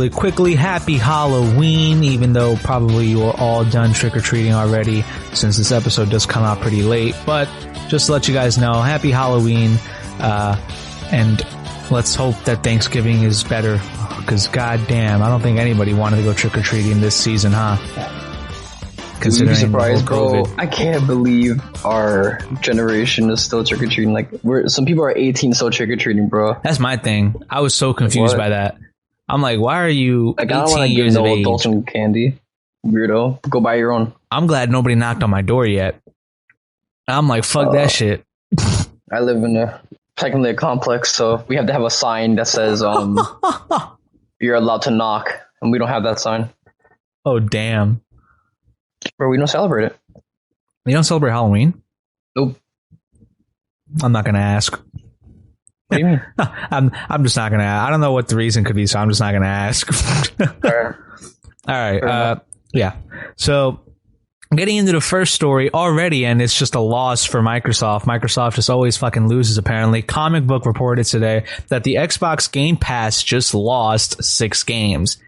Really quickly, happy Halloween, even though probably you are all done trick-or-treating already since this episode does come out pretty late. But just to let you guys know, happy Halloween, and let's hope that Thanksgiving is better, because goddamn, I don't think anybody wanted to go trick-or-treating this season, huh? Considering you'd be surprised, bro. I can't believe our generation is still trick-or-treating. Like, some people are 18 still trick-or-treating, bro. That's my thing. I was so confused by that. I'm like, why are you 18 years of age? Adults and candy, weirdo. Go buy your own. I'm glad nobody knocked on my door yet. I'm like, fuck that shit. I live in technically a complex, so we have to have a sign that says you're allowed to knock, and we don't have that sign. Oh damn, bro, we don't celebrate it. You don't celebrate Halloween? Nope. I'm not gonna ask. What do you mean? I'm just not gonna. I don't know what the reason could be, so I'm just not gonna ask. All right. Yeah. So, getting into the first story already, and it's just a loss for Microsoft. Microsoft just always fucking loses, apparently. Comic Book reported today that the Xbox Game Pass just lost 6 games.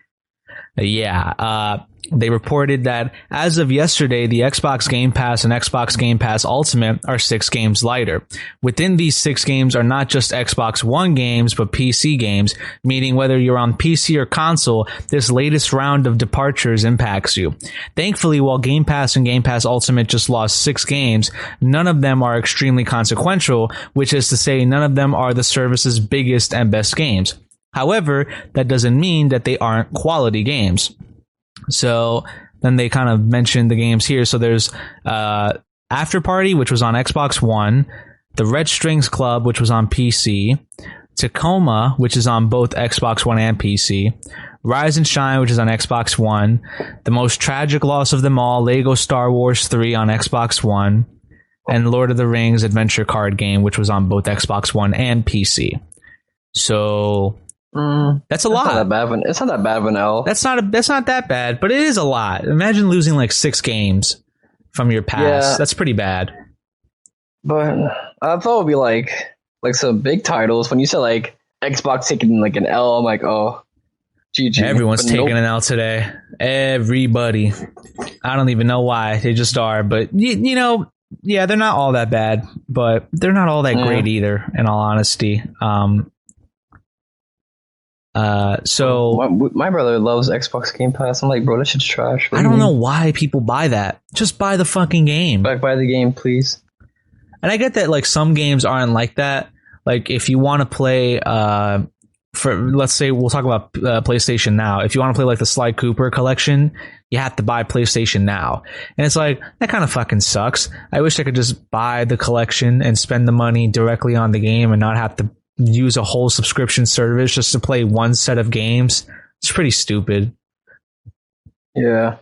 Yeah. They reported that as of yesterday, the Xbox Game Pass and Xbox Game Pass Ultimate are 6 games lighter. Within these 6 games are not just Xbox One games, but PC games, meaning whether you're on PC or console, this latest round of departures impacts you. Thankfully, while Game Pass and Game Pass Ultimate just lost 6 games, none of them are extremely consequential, which is to say none of them are the service's biggest and best games. However, that doesn't mean that they aren't quality games. So then they kind of mentioned the games here. So there's After Party, which was on Xbox One, the Red Strings Club, which was on PC, Tacoma, which is on both Xbox One and PC, Rise and Shine, which is on Xbox One, the most tragic loss of them all, Lego Star Wars 3 on Xbox One, and Lord of the Rings Adventure Card Game, which was on both Xbox One and PC. So that's a lot. It's not that bad of an L. That's not that bad, but it is a lot. Imagine losing like 6 games from your pass. Yeah. That's pretty bad. But I thought it would be like some big titles. When you said like Xbox taking like an L, I'm like, oh, GG. Everyone's taking an L today. Everybody. I don't even know why. They just are. But you know, yeah, they're not all that bad, but they're not all that great either, in all honesty. So my brother loves Xbox Game Pass. I'm like, bro, that shit's trash. I don't know why people buy that. Just buy the fucking game. Buy the game, please. And I get that like some games aren't like that. Like if you want to play, let's say we'll talk about PlayStation Now. If you want to play like the Sly Cooper collection, you have to buy PlayStation Now. And it's like, that kind of fucking sucks. I wish I could just buy the collection and spend the money directly on the game and not have to use a whole subscription service just to play one set of games. It's pretty stupid. Yeah.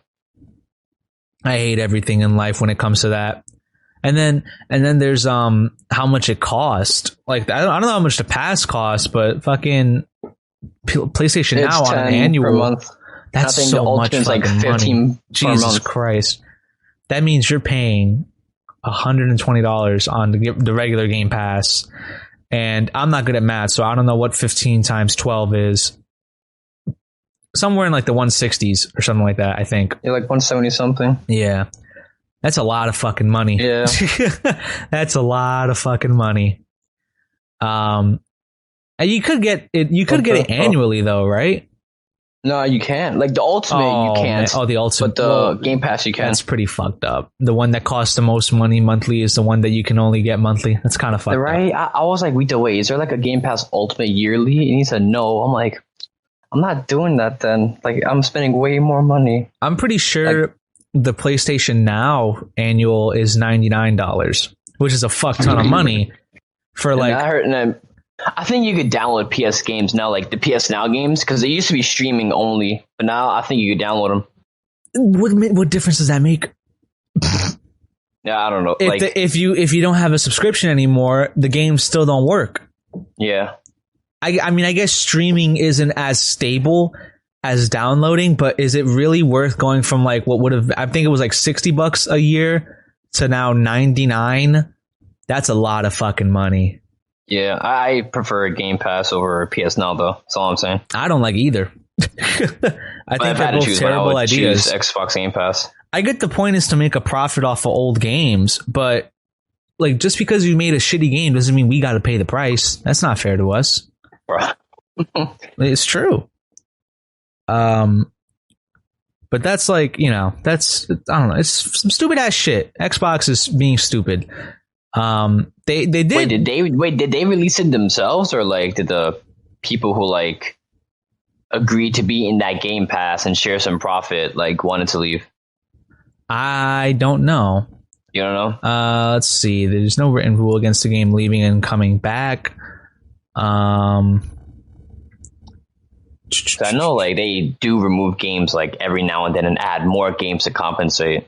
I hate everything in life when it comes to that. And then there's how much it cost. Like I don't know how much the pass costs, but fucking PlayStation Now on an annual per month. That's so much fucking like 15 money. Jesus Christ. That means you're paying $120 on the regular Game Pass. And I'm not good at math, so I don't know what 15 times 12 is. Somewhere in like the 160s or something like that, I think. Yeah, like 170 something. Yeah. That's a lot of fucking money. Yeah. That's a lot of fucking money. And you could get it annually though, right? No, you can't. Like the Ultimate, you can't. Man. Oh, the Ultimate. But the Game Pass, you can. That's pretty fucked up. The one that costs the most money monthly is the one that you can only get monthly. That's kind of fucked up. Right? I was like, wait, is there like a Game Pass Ultimate yearly? And he said no. I'm like, I'm not doing that then. Like, I'm spending way more money. I'm pretty sure the PlayStation Now annual is $99, which is a fuck ton of money for like... I think you could download PS games now, like the PS Now games, because they used to be streaming only, but now I think you could download them. What difference does that make? Yeah, I don't know. If you don't have a subscription anymore, the games still don't work. Yeah. I mean, I guess streaming isn't as stable as downloading, but is it really worth going from like what would have, I think it was like $60 a year to now $99? That's a lot of fucking money. Yeah, I prefer Game Pass over PS Now, though. That's all I'm saying. I don't like either. I think they're both terrible ideas. Xbox Game Pass. I get the point is to make a profit off of old games, but like just because you made a shitty game doesn't mean we got to pay the price. That's not fair to us. It's true. But that's like, you know, that's, I don't know, it's some stupid ass shit. Xbox is being stupid. They did. Did they release it themselves, or like did the people who like agreed to be in that Game Pass and share some profit like wanted to leave? I don't know. You don't know? Let's see. There's no written rule against the game leaving and coming back. I know like they do remove games like every now and then and add more games to compensate.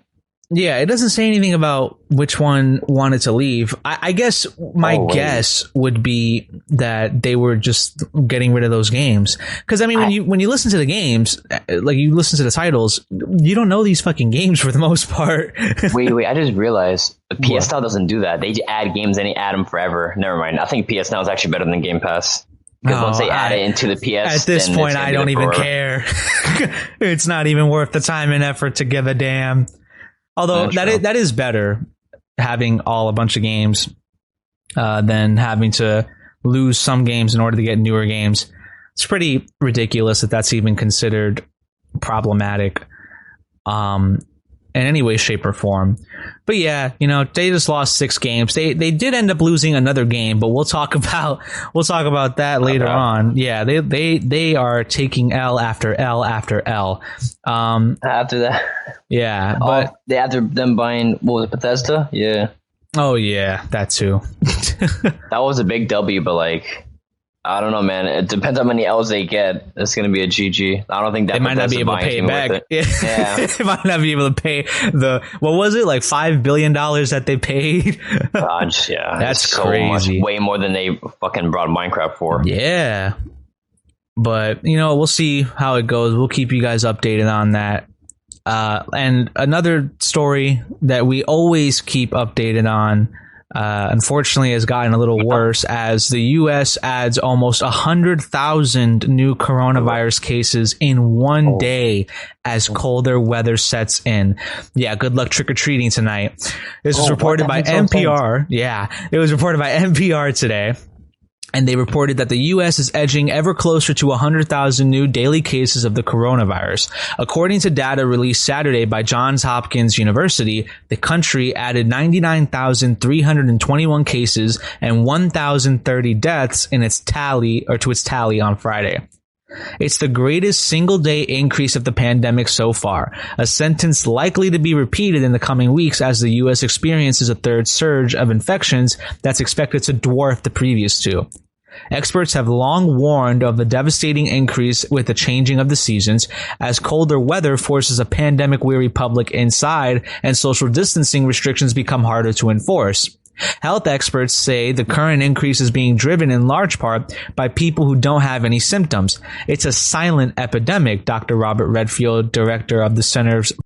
Yeah, it doesn't say anything about which one wanted to leave. I guess my guess would be that they were just getting rid of those games. Because I mean, when you listen to the games, like you listen to the titles, you don't know these fucking games for the most part. wait! I just realized the PS Now doesn't do that. They add games and they add them forever. Never mind. I think PS Now is actually better than Game Pass. Because once they add it into the PS, at this point, I don't even care. It's not even worth the time and effort to give a damn. Although that is better, having a bunch of games than having to lose some games in order to get newer games. It's pretty ridiculous that that's even considered problematic in any way, shape, or form. But yeah, you know, they just lost 6 games. They did end up losing another game, but we'll talk about that later on. Yeah, they are taking L after L after L. After that, yeah, but after them buying, what was it, Bethesda? Yeah. Oh yeah, that too. That was a big W, but like, I don't know, man. It depends how many L's they get. It's going to be a GG. I don't think that they might not be able to pay it back. Yeah. They might not be able to pay what was it, like $5 billion that they paid? God, yeah. That's so crazy. Much, way more than they fucking brought Minecraft for. Yeah. But, you know, we'll see how it goes. We'll keep you guys updated on that. And another story that we always keep updated on, unfortunately has gotten a little worse as the U.S. adds almost 100,000 new coronavirus cases in one day as colder weather sets in. Yeah, good luck trick-or-treating tonight. This was reported by NPR. Yeah, it was reported by NPR today. And they reported that the U.S. is edging ever closer to 100,000 new daily cases of the coronavirus. According to data released Saturday by Johns Hopkins University, the country added 99,321 cases and 1,030 deaths to its tally on Friday. It's the greatest single-day increase of the pandemic so far, a sentence likely to be repeated in the coming weeks as the U.S. experiences a third surge of infections that's expected to dwarf the previous 2. Experts have long warned of the devastating increase with the changing of the seasons, as colder weather forces a pandemic-weary public inside and social distancing restrictions become harder to enforce. Health experts say the current increase is being driven in large part by people who don't have any symptoms. It's a silent epidemic, Dr. Robert Redfield, director of the Centers